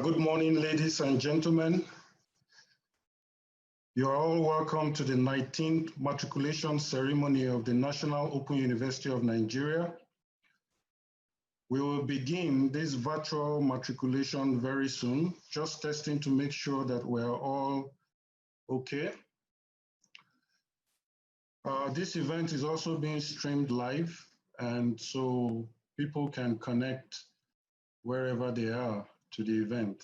Good morning, ladies and gentlemen. You are all welcome to the 19th matriculation ceremony of the National Open University of Nigeria. We will begin this virtual matriculation very soon, just testing to make sure that we're all okay. This event is also being streamed live, and so people can connect wherever they are to the event.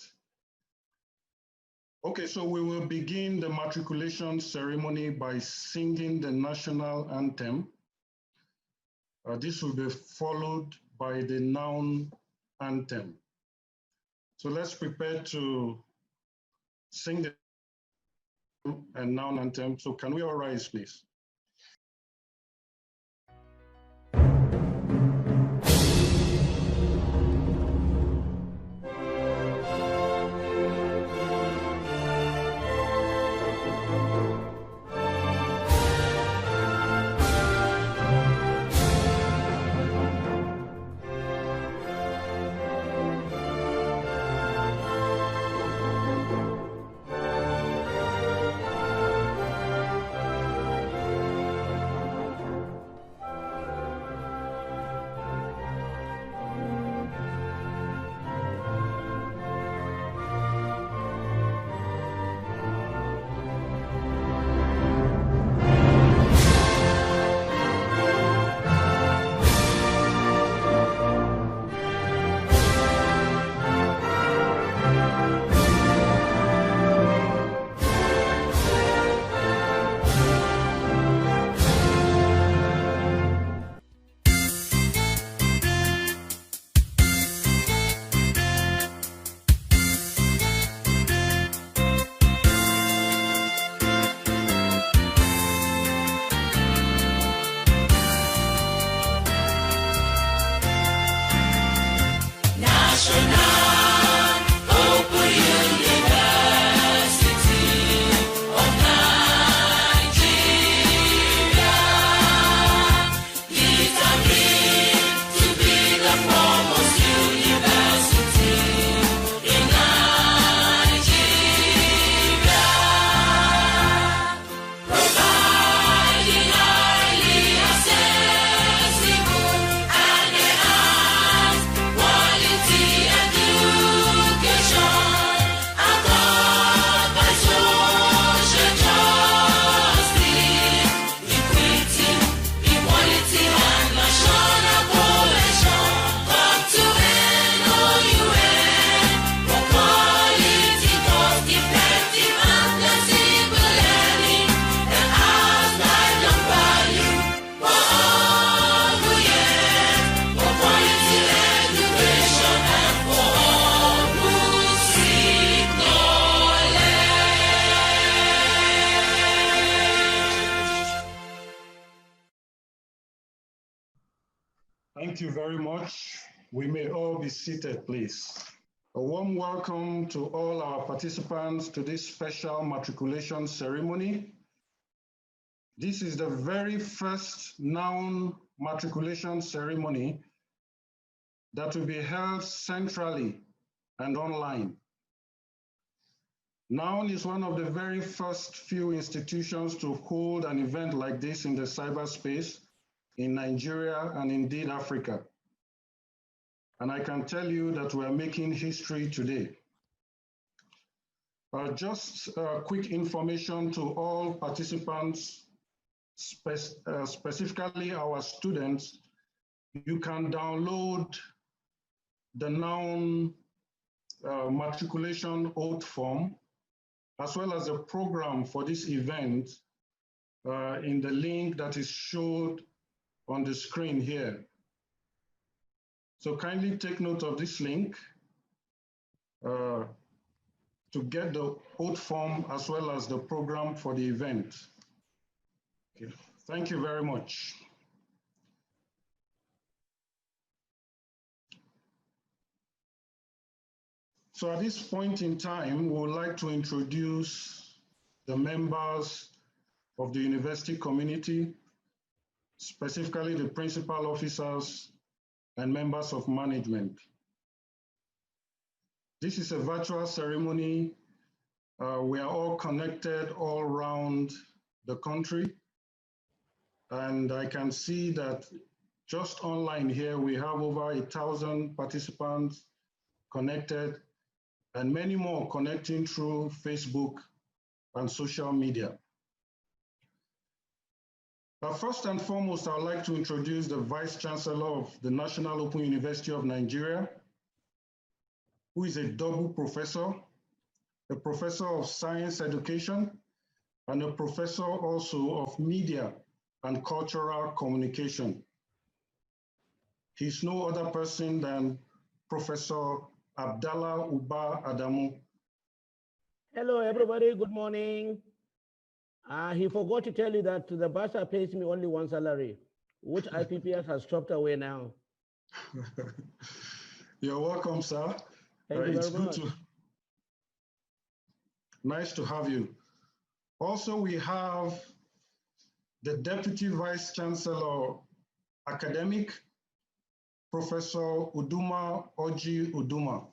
Okay, so we will begin the matriculation ceremony by singing the national anthem. This will be followed by the noun anthem. So let's prepare to sing the noun anthem. So can we all rise, please? Thank you very much. We may all be seated, please. A warm welcome to all our participants to this special matriculation ceremony. This is the very first noun matriculation ceremony that will be held centrally and online. Noun is one of the very first few institutions to hold an event like this in the cyberspace in Nigeria and indeed Africa. And I can tell you that we're making history today. Just quick information to all participants, specifically our students. You can download the noun matriculation oath form, as well as a program for this event in the link that is showed on the screen here. So kindly take note of this link to get the oath form as well as the program for the event. Okay. Thank you very much. So at this point in time, we would like to introduce the members of the university community, specifically the principal officers and members of management. This is a virtual ceremony. We are all connected all around the country. And I can see that just online here, we have over 1,000 participants connected and many more connecting through Facebook and social media. First and foremost, I'd like to introduce the Vice Chancellor of the National Open University of Nigeria, who is a double professor, a professor of science education, and a professor also of media and cultural communication. He's no other person than Professor Abdallah Uba Adamu. Hello, everybody. Good morning. He forgot to tell you that the bursar pays me only one salary, which IPPS has chopped away now. You're welcome, sir. Thank you very much. Nice to have you. Also, we have the Deputy Vice Chancellor Academic, Professor Uduma Oji Uduma.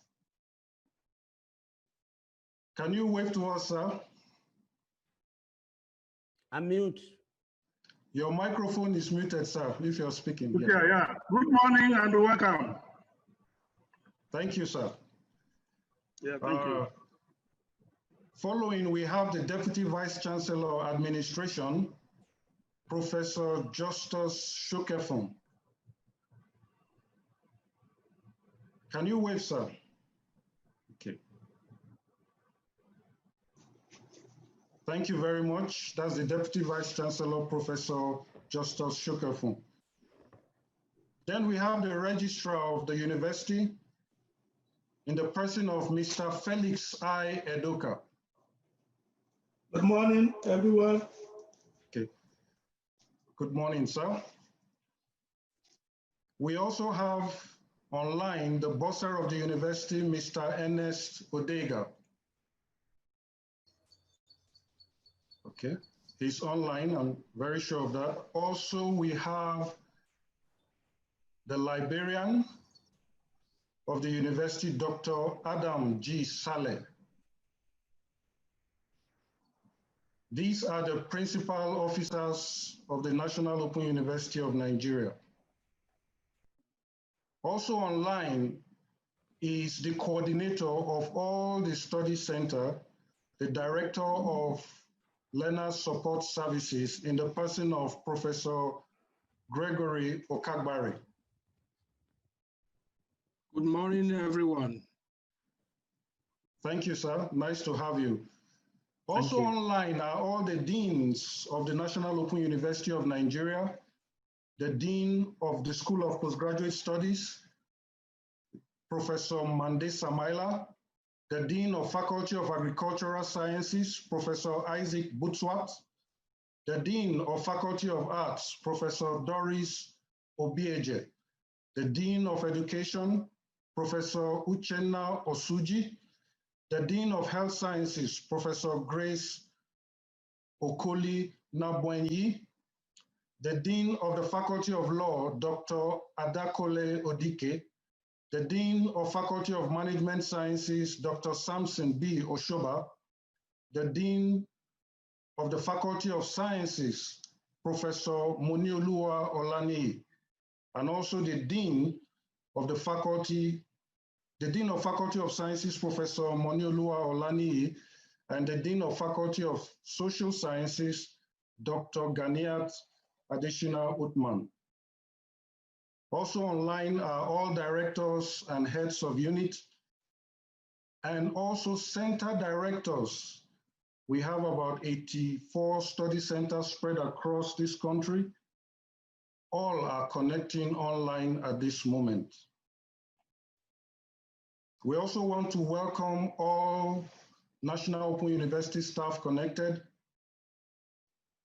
Can you wave to us, sir? Unmute. Your microphone is muted, sir, if you're speaking. Okay, yes. Yeah. Good morning and welcome. Thank you, sir. Yeah, thank you. Following, we have the Deputy Vice Chancellor Administration, Professor Justus Shokefon. Can you wave, sir? Okay. Thank you very much. That's the Deputy Vice Chancellor, Professor Justus Shokefon. Then we have the Registrar of the University in the person of Mr. Felix I. Edoka. Good morning, everyone. Okay. Good morning, sir. We also have online the bursar of the university, Mr. Ernest Odega. Okay, he's online, I'm very sure of that. Also, we have the librarian of the university, Dr. Adam G. Saleh. These are the principal officers of the National Open University of Nigeria. Also online is the coordinator of all the study center, the director of Learner Support Services in the person of Professor Gregory Okagbari. Good morning, everyone. Thank you, sir. Nice to have you. Also online are all the deans of the National Open University of Nigeria, the Dean of the School of Postgraduate Studies, Professor Mande Samaila, the Dean of Faculty of Agricultural Sciences, Professor Isaac Butswat, the Dean of Faculty of Arts, Professor Doris Obieje, the Dean of Education, Professor Uchenna Osuji, the Dean of Health Sciences, Professor Grace Okoli Nabwenyi, the Dean of the Faculty of Law, Dr. Adakole Odike, the Dean of Faculty of Management Sciences, Dr. Samson B. Oshoba, the Dean of the Faculty of Sciences, Professor Moniolua Olani, and also the Dean of the Faculty of Sciences, Professor Moniolua Olani, and the Dean of Faculty of Social Sciences, Dr. Ganiat Adeshina Utman. Also online are all directors and heads of unit, and also center directors. We have about 84 study centers spread across this country. All are connecting online at this moment. We also want to welcome all National Open University staff connected,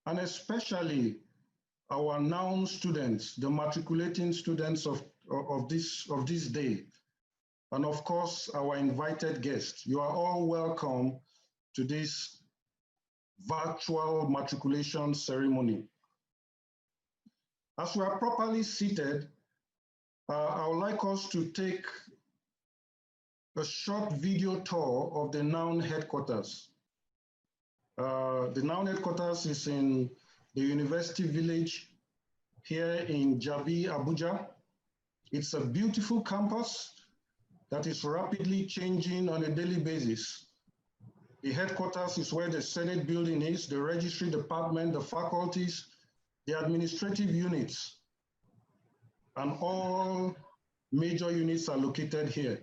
and especially our noun students, the matriculating students of this day, and of course, our invited guests. You are all welcome to this virtual matriculation ceremony. As we are properly seated, I would like us to take a short video tour of the noun headquarters. The noun headquarters is in the University Village here in Jabi, Abuja. It's a beautiful campus that is rapidly changing on a daily basis. The headquarters is where the Senate building is, the registry department, the faculties, the administrative units, and all major units are located here.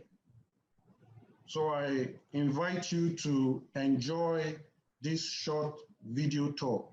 So I invite you to enjoy this short video tour.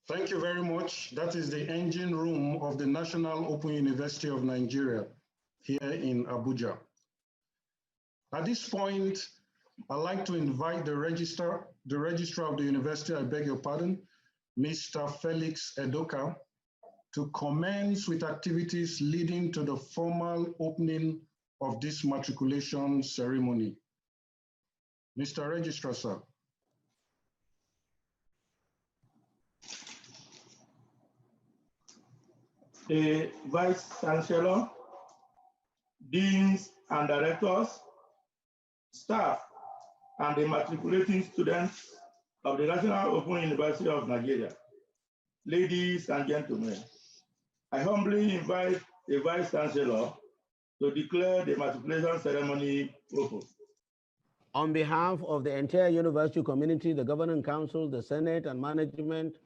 Thank you very much. That is the engine room of the National Open University of Nigeria here in Abuja. At this point, I'd like to invite the registrar of the university, I beg your pardon, Mr. Felix Edoka, to commence with activities leading to the formal opening of this matriculation ceremony. Mr. Registrar, sir. The Vice Chancellor, Deans and Directors, staff, and the matriculating students of the National Open University of Nigeria. Ladies and gentlemen, I humbly invite the Vice Chancellor to declare the matriculation ceremony open. On behalf of the entire university community, the Governing Council, the Senate, and management,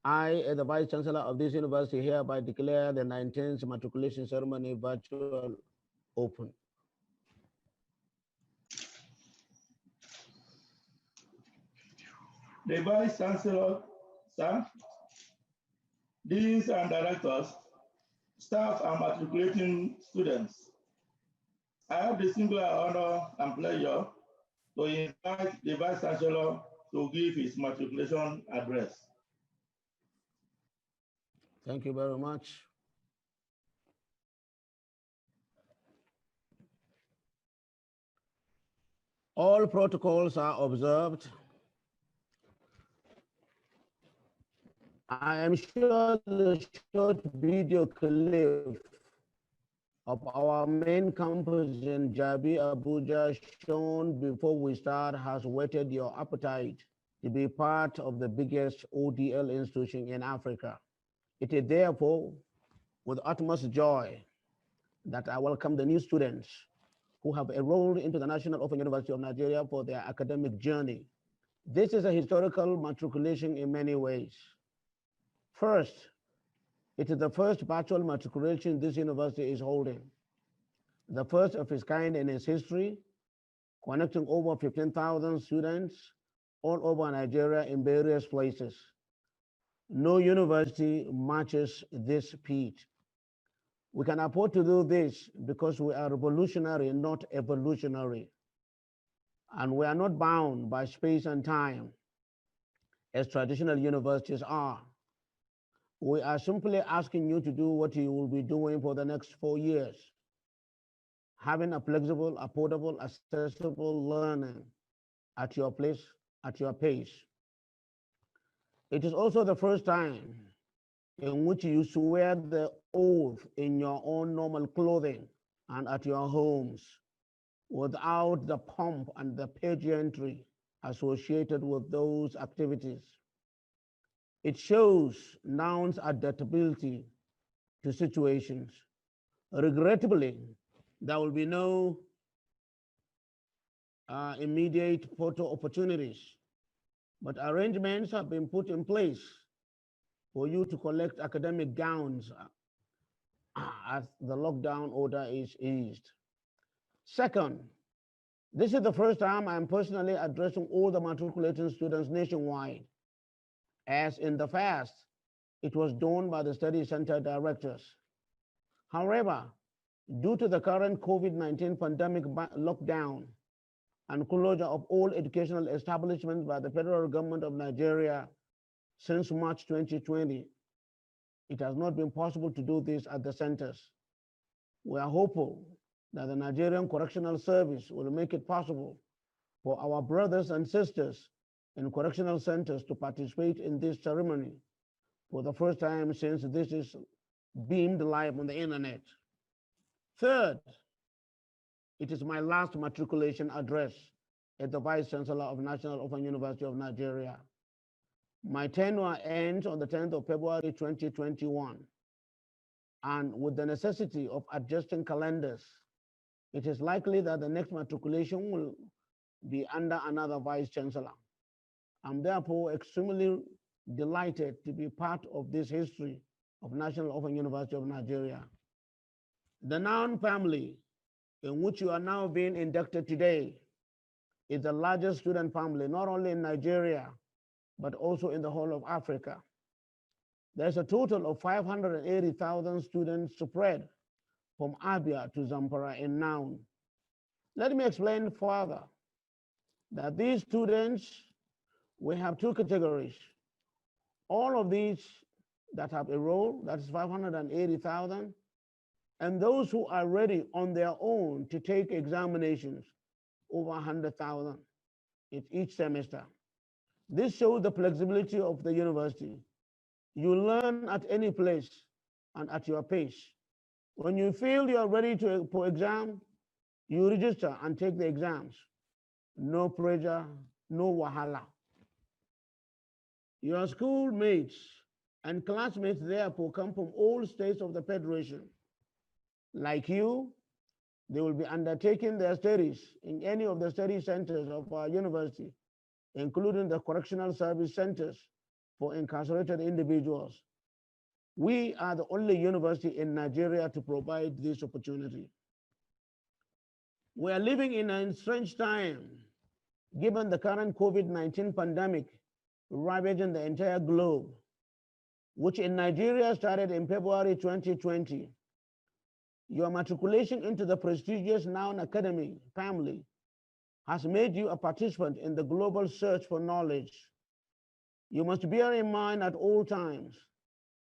I, as the Vice Chancellor of this university, hereby declare the 19th matriculation ceremony virtual open. The Vice Chancellor, sir, Deans and Directors, staff, and matriculating students, I have the singular honor and pleasure to invite the Vice Chancellor to give his matriculation address. Thank you very much. All protocols are observed. I am sure the short video clip of our main campus in Jabi, Abuja, shown before we start has whetted your appetite to be part of the biggest ODL institution in Africa. It is therefore with utmost joy that I welcome the new students who have enrolled into the National Open University of Nigeria for their academic journey. This is a historical matriculation in many ways. First, it is the first virtual matriculation this university is holding, the first of its kind in its history, connecting over 15,000 students all over Nigeria in various places. No university matches this feat. We can afford to do this because we are revolutionary, not evolutionary. And we are not bound by space and time as traditional universities are. We are simply asking you to do what you will be doing for the next 4 years, having a flexible, affordable, accessible learning at your place, at your pace. It is also the first time in which you swear the oath in your own normal clothing and at your homes without the pomp and the pageantry associated with those activities. It shows noun's adaptability to situations. Regrettably, there will be no immediate photo opportunities, but arrangements have been put in place for you to collect academic gowns as the lockdown order is eased. Second, this is the first time I'm personally addressing all the matriculating students nationwide. As in the past, it was done by the study center directors. However, due to the current COVID-19 pandemic lockdown and closure of all educational establishments by the federal government of Nigeria since March 2020, it has not been possible to do this at the centers. We are hopeful that the Nigerian Correctional Service will make it possible for our brothers and sisters in correctional centers to participate in this ceremony for the first time since this is beamed live on the internet. Third, it is my last matriculation address as the Vice Chancellor of National Open University of Nigeria. My tenure ends on the 10th of February 2021, and with the necessity of adjusting calendars, it is likely that the next matriculation will be under another Vice Chancellor. I'm therefore extremely delighted to be part of this history of National Open University of Nigeria. The noun family in which you are now being inducted today is the largest student family, not only in Nigeria, but also in the whole of Africa. There's a total of 580,000 students spread from Abia to Zamfara in noun. Let me explain further that these students, we have two categories. All of these that have enrolled, that is 580,000, and those who are ready on their own to take examinations, over 100,000 each semester. This shows the flexibility of the university. You learn at any place and at your pace. When you feel you are ready for exam, you register and take the exams. No pressure, no wahala. Your schoolmates and classmates therefore come from all states of the Federation. Like you, they will be undertaking their studies in any of the study centers of our university, including the correctional service centers for incarcerated individuals. We are the only university in Nigeria to provide this opportunity. We are living in a strange time, given the current COVID-19 pandemic ravaging the entire globe, which in Nigeria started in February 2020. Your matriculation into the prestigious Noun Academy family has made you a participant in the global search for knowledge. You must bear in mind at all times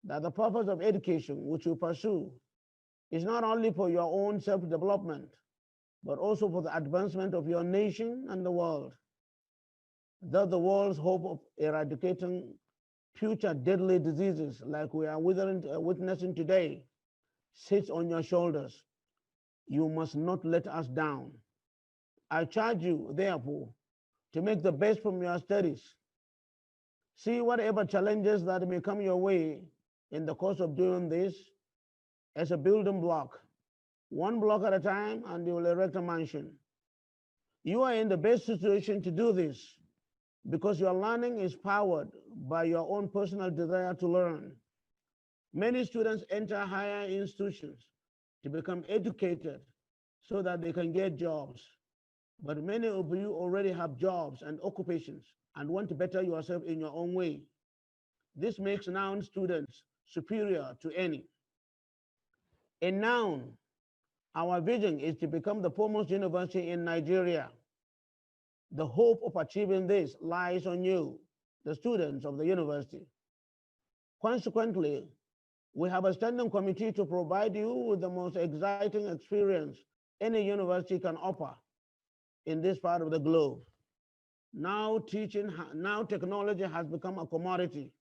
that the purpose of education which you pursue is not only for your own self-development, but also for the advancement of your nation and the world. Thus, the world's hope of eradicating future deadly diseases like we are witnessing today sits on your shoulders. You must not let us down. I charge you, therefore, to make the best from your studies. See whatever challenges that may come your way in the course of doing this as a building block, one block at a time, and you will erect a mansion. You are in the best situation to do this because your learning is powered by your own personal desire to learn. Many students enter higher institutions to become educated so that they can get jobs. But many of you already have jobs and occupations and want to better yourself in your own way. This makes noun students superior to any. In noun, our vision is to become the foremost university in Nigeria. The hope of achieving this lies on you, the students of the university. Consequently, we have a standing committee to provide you with the most exciting experience any university can offer in this part of the globe. Now technology has become a commodity.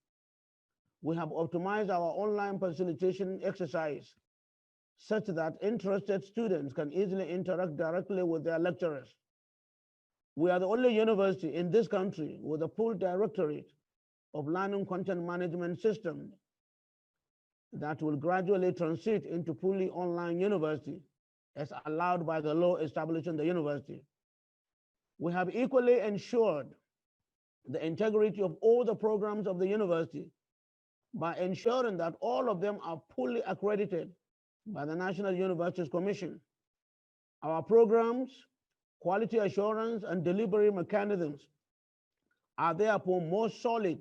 We have optimized our online facilitation exercise such that interested students can easily interact directly with their lecturers. We are the only university in this country with a full directorate of learning content management system that will gradually transit into fully online university as allowed by the law establishing the university. We have equally ensured the integrity of all the programs of the university by ensuring that all of them are fully accredited by the National Universities Commission. Our programs, quality assurance, and delivery mechanisms are therefore more solid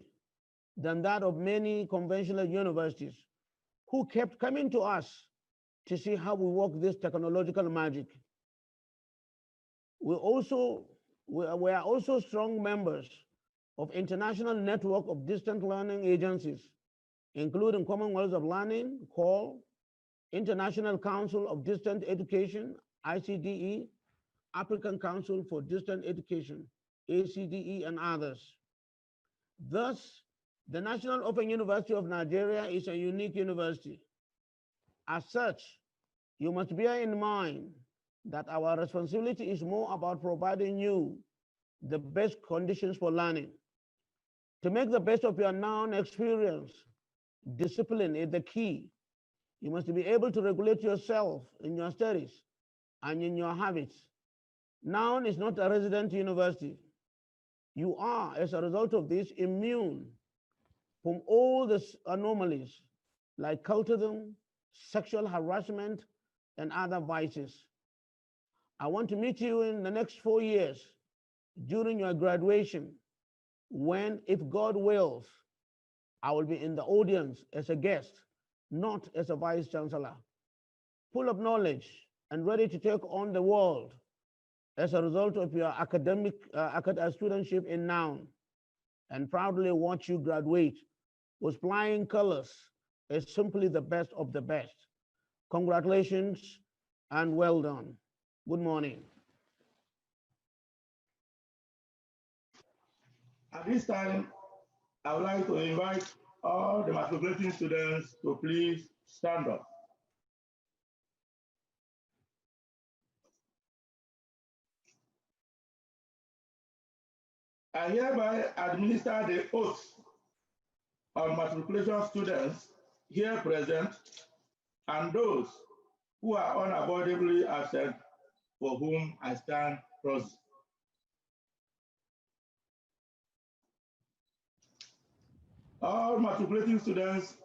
than that of many conventional universities who kept coming to us to see how we work this technological magic. We are also strong members of international network of distant learning agencies, including Commonwealth of Learning, CALL, International Council of Distant Education, ICDE, African Council for Distant Education, ACDE, and others. Thus, the National Open University of Nigeria is a unique university. As such, you must bear in mind that our responsibility is more about providing you the best conditions for learning. To make the best of your noun experience, discipline is the key. You must be able to regulate yourself in your studies and in your habits. Noun is not a resident university. You are, as a result of this, immune from all the anomalies like cultism, sexual harassment, and other vices. I want to meet you in the next 4 years during your graduation when, if God wills, I will be in the audience as a guest, not as a vice chancellor, full of knowledge and ready to take on the world as a result of your academic studentship in noun, and proudly watch you graduate with flying colors as simply the best of the best. Congratulations and well done. Good morning. At this time, I would like to invite all the matriculating students to please stand up. I hereby administer the oath of matriculation students here present and those who are unavoidably absent for whom I stand proxy. All matriculating students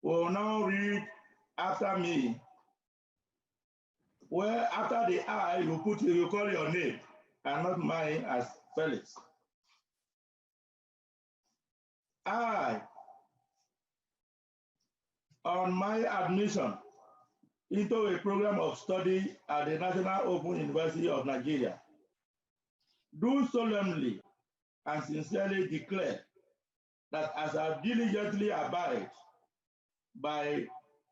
will now read after me, where after the I, you call your name and not mine as Felix. I, on my admission into a program of study at the National Open University of Nigeria, do solemnly and sincerely declare that as I diligently abide by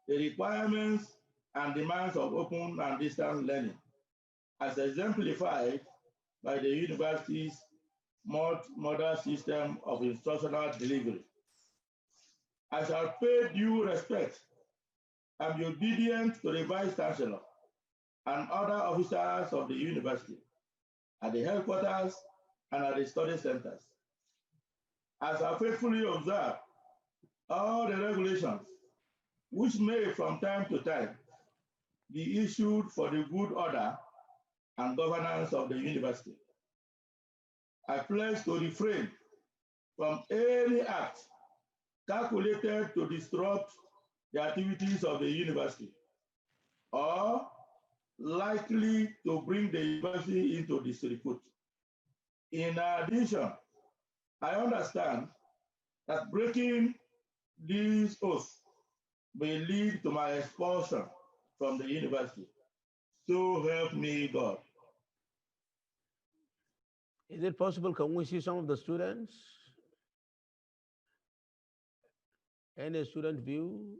the requirements and demands of open and distance learning, as exemplified by the university's modern system of instructional delivery, I shall pay due respect and be obedient to the Vice Chancellor and other officers of the university at the headquarters and at the study centers, as I faithfully observe all the regulations which may from time to time be issued for the good order and governance of the university. I pledge to refrain from any act calculated to disrupt the activities of the university or likely to bring the university into disrepute. In addition, I understand that breaking these oaths may lead to my expulsion from the university. So help me God. Is it possible, can we see some of the students? Any student view?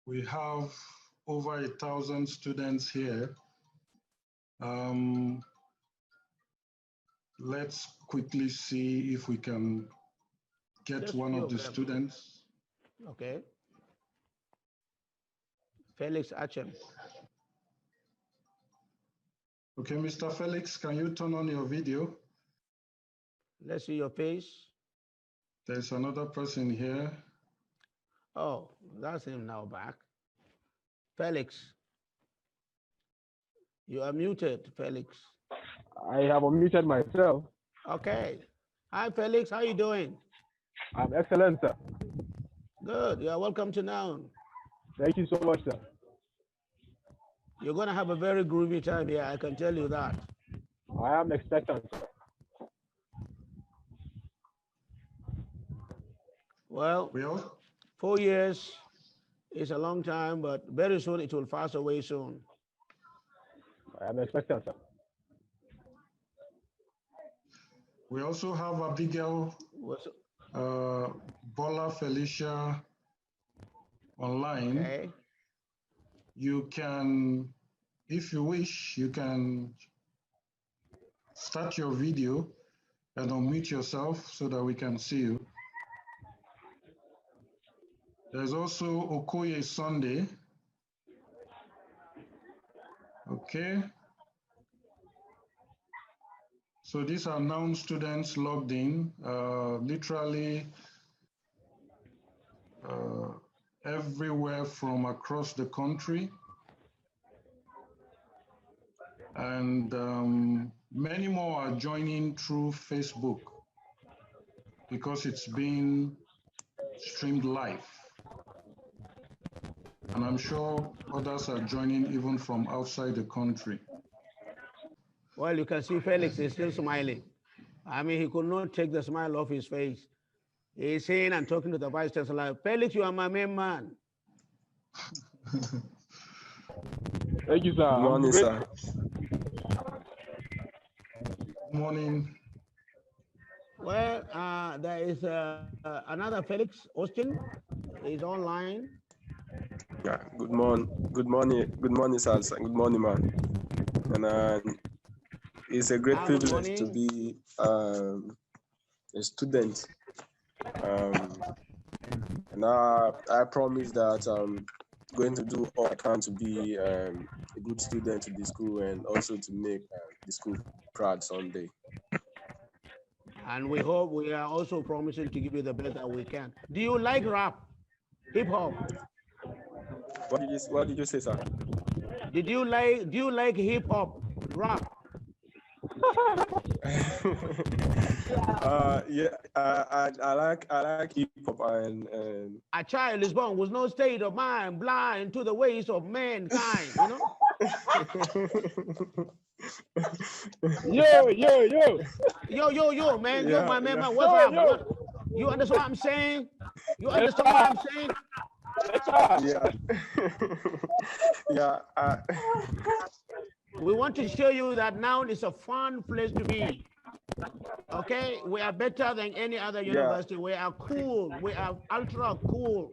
We have over 1,000 students here. Let's quickly see if we can get Just one few of the them. students. Okay. Felix Achem. Okay, Mr. Felix, can you turn on your video? Let's see your face. There's another person here. Oh, that's him now back. Felix. You are muted, Felix. I have unmuted myself. Okay. Hi, Felix. How you doing? I'm excellent, sir. Good. You are welcome to Noun. Thank you so much, sir. You're going to have a very groovy time here. I can tell you that. I am expectant, sir. Well, 4 years is a long time, but very soon it will pass away soon. I am expectant, sir. We also have Abigail Bola Felicia online. Okay. You can, if you wish, you can start your video and unmute yourself so that we can see you. There's also Okoye Sunday. Okay. So these are Noun students logged in, literally everywhere from across the country. And many more are joining through Facebook because it's being streamed live. And I'm sure others are joining even from outside the country. Well, you can see Felix is still smiling. I mean, he could not take the smile off his face. He's saying and talking to the Vice Chancellor, Felix, you are my main man. Thank you, sir. Good morning, sir. Good morning. Well, there is another Felix Austin. He's online. Yeah, good morning, sir. Good morning, man. And it's a great privilege to be a student. And I promise that I'm going to do all I can to be a good student to the school and also to make the school proud someday. And we hope we are also promising to give you the best that we can. Do you like rap, hip hop? What did you say, sir? Do you like hip hop, rap? Yeah, I like hip hop and A child is born with no state of mind, blind to the ways of mankind, you know? Yo, man, Yeah, my man, yeah. what's up? You understand what I'm saying? You understand what I'm saying? yeah. Yeah. We want to show you that noun is a fun place to be. Okay, we are better than any other university. We are cool. We are ultra cool.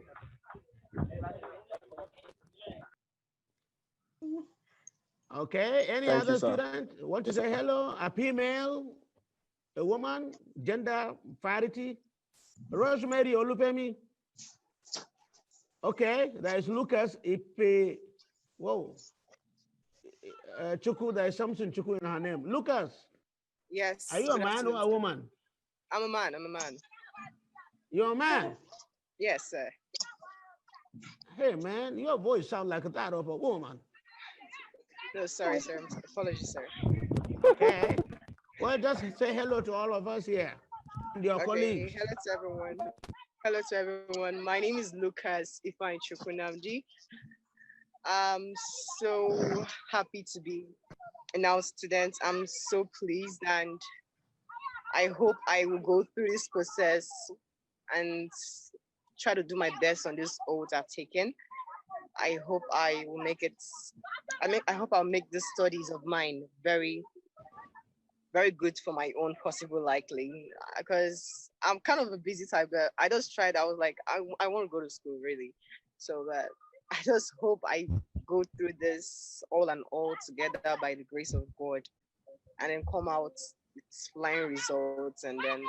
Okay, any Thank you, other sir. student want to say hello? A female, a woman, gender parity? Rosemary Olupemi. Okay, there is Lucas Ipe. Whoa. Chuku, there is something Chuku in her name. Lucas. Yes. Are you a man or a woman? I'm a man. I'm a man. You're a man? Yes, sir. Hey, man, your voice sounds like that of a woman. No, sorry, sir. Apologies, sir. Okay. Well, just say hello to all of us here and your colleagues. Hello to everyone. Hello to everyone. My name is Lucas Ifeanyi Chukwunamdi. I'm so happy to be a now student. I'm so pleased, and I hope I will go through this process and try to do my best on this oath I've taken. I hope I will make it. I hope I'll make the studies of mine very, very good for my own possible likely. Because I'm kind of a busy type, but I just tried. I was like, I want to go to school really. So that I just hope I go through this all and all together by the grace of God, and then come out with flying results, and then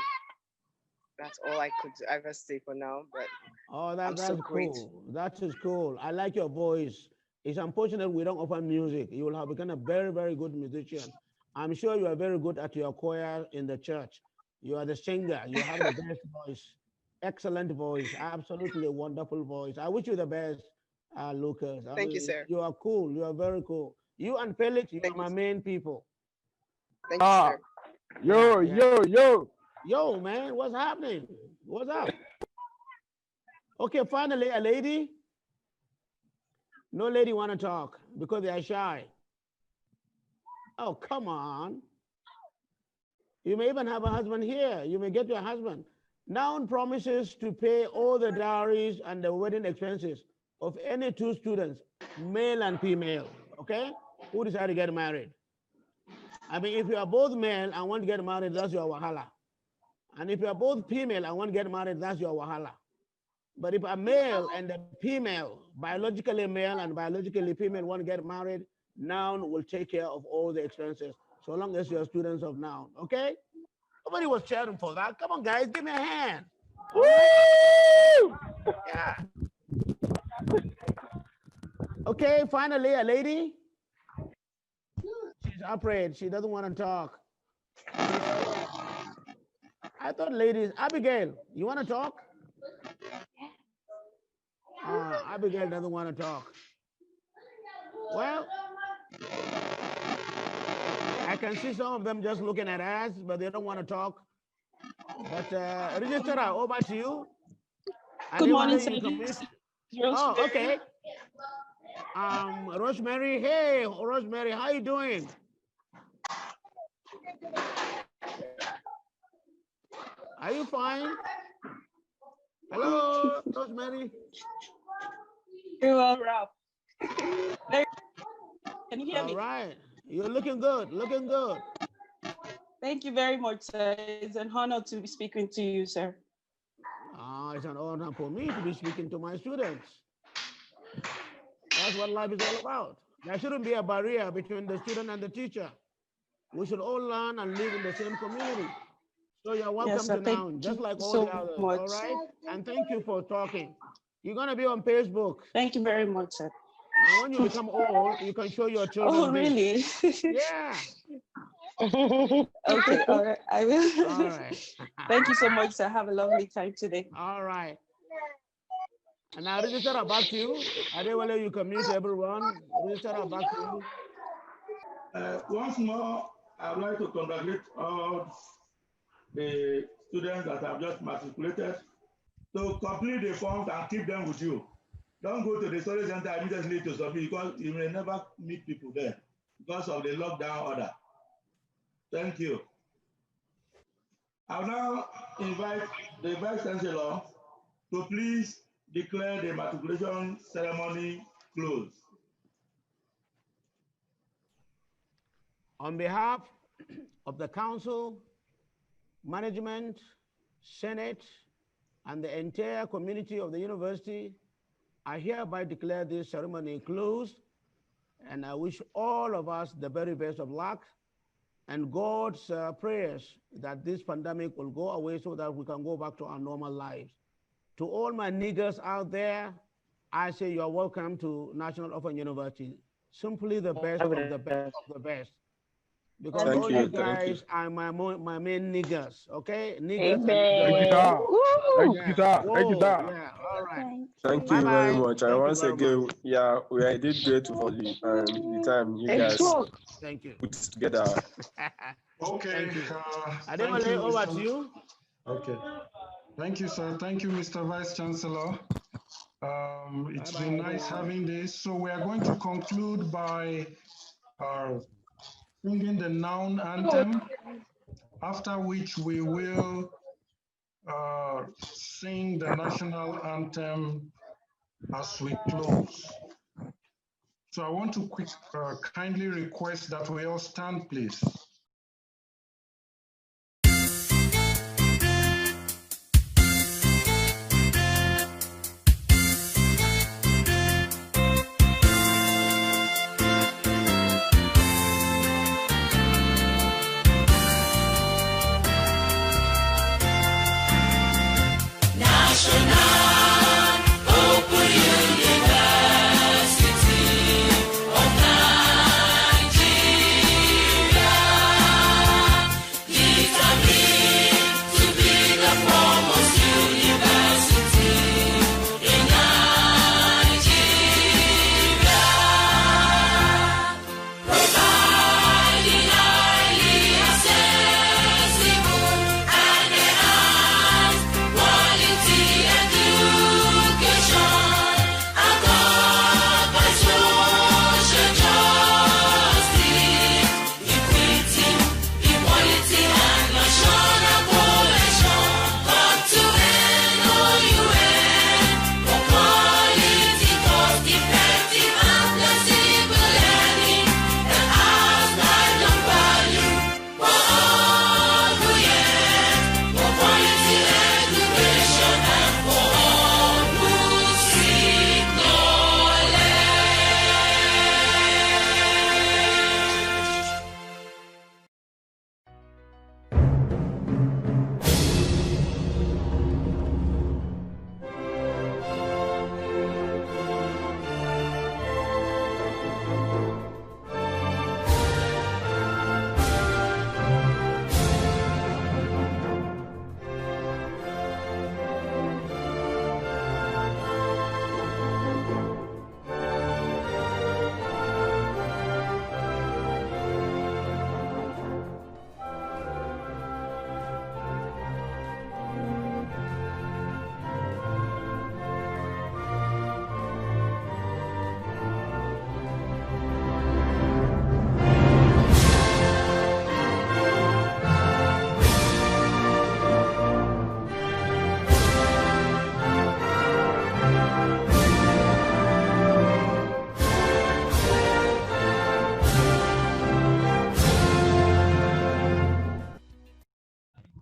that's all I could ever say for now. But oh, that's so cool. grateful. That is cool. I like your voice. It's unfortunate we don't offer music. You will have become a very, very good musician. I'm sure you are very good at your choir in the church. You are the singer. You have the best voice. Excellent voice. Absolutely wonderful voice. I wish you the best, Lucas. Thank you, sir. You are cool. You are very cool. You and Felix, you Thank are my you. main people. Thank you, sir. Yo, man, what's happening? What's up? Okay, finally, a lady. No lady want to talk because they are shy. Oh, come on. You may even have a husband here. You may get your husband. Noun promises to pay all the dowries and the wedding expenses of any two students, male and female, okay, who decide to get married. I mean, if you are both male and want to get married, that's your wahala. And if you are both female and want to get married, that's your wahala. But if a male and a female, biologically male and biologically female, want to get married, noun will take care of all the expenses, so long as you're students of noun, okay? Nobody was cheering for that. Come on, guys, give me a hand. Woo! Yeah. Okay, finally, a lady. She's afraid. She doesn't want to talk. I thought ladies, Abigail, you want to talk? Abigail doesn't want to talk. Well, I can see some of them just looking at us, but they don't want to talk. But Registrar, over to you. Good morning, sir. Oh, okay. Rosemary, hey, Rosemary, how you doing? Are you fine? Hello, Rosemary. Very well, Ralph. Can you hear me? All right. You're looking good, looking good. Thank you very much, sir. It's an honor to be speaking to you, sir. It's an honor for me to be speaking to my students. That's what life is all about. There shouldn't be a barrier between the student and the teacher. We should all learn and live in the same community. So you're welcome to Noun, just like all the others, all right? And thank you for talking. You're gonna be on Facebook. Thank you very much, sir. And when you become old, you can show your children. Oh, really? Yeah. Okay, all right, I will. All right. Thank you so much, sir. Have a lovely time today. All right. And now, Registrar, back to you. Adewale, you can mute everyone. Registrar, back to you. Once more, I would like to congratulate all the students that have just matriculated. So complete the forms and keep them with you. Don't go to the study center immediately to submit because you may never meet people there because of the lockdown order. Thank you. I'll now invite the Vice Chancellor to please declare the matriculation ceremony closed. On behalf of the council, management, senate, and the entire community of the university, I hereby declare this ceremony closed, and I wish all of us the very best of luck and God's prayers that this pandemic will go away so that we can go back to our normal lives. To all my niggers out there, I say you're welcome to National Open University. Simply the best of the best of the best. Because Thank all you, you guys are my main niggers, okay? Niggers and Thank you, niggers. sir. Thank you, Yeah. sir. Thank you, Whoa, sir. yeah, all right. Thank you very Bye-bye. much. And Thank you once very again, much. yeah, we did great for the time you guys Thank you. put together. Okay. Thank you. Thank Adewale, you, over Mr. to you. Okay. Thank you, sir. Thank you, Mr. Vice Chancellor. It's been nice having this. So we are going to conclude by singing the noun anthem, after which we will sing the national anthem as we close. So I want to kindly request that we all stand, please.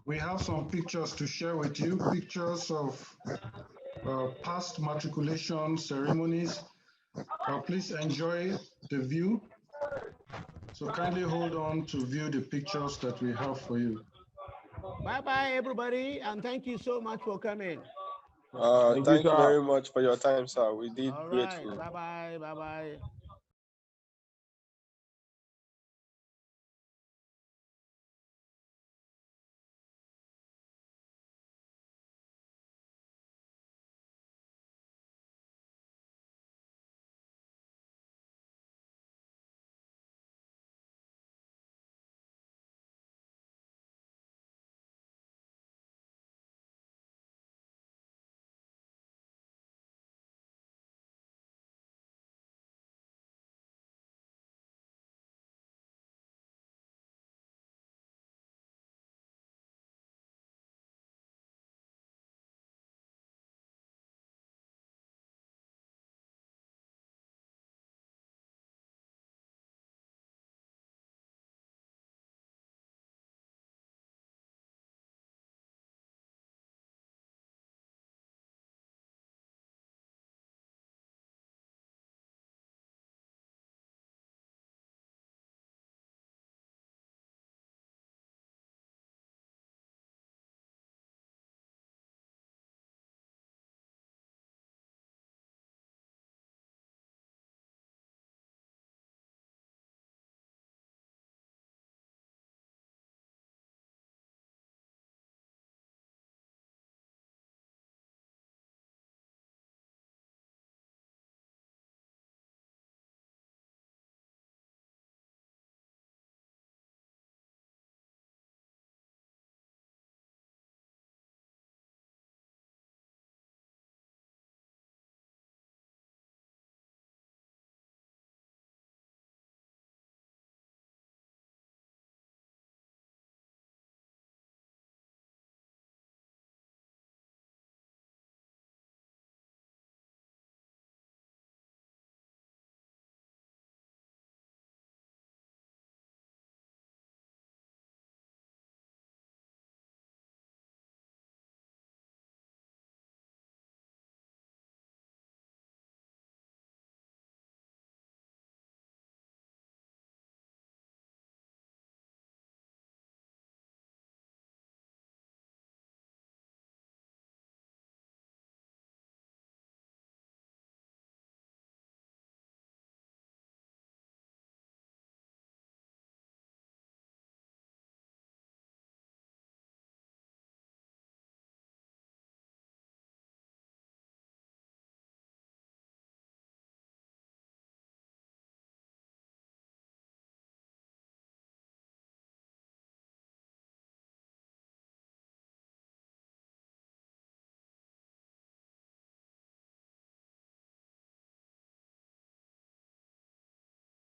We have some pictures to share with you, pictures of past matriculation ceremonies. Please enjoy the view. So kindly hold on to view the pictures that we have for you. Bye-bye, everybody, and thank you so much for coming. Thank you very much for your time, sir. We did All right, grateful. bye-bye, bye-bye.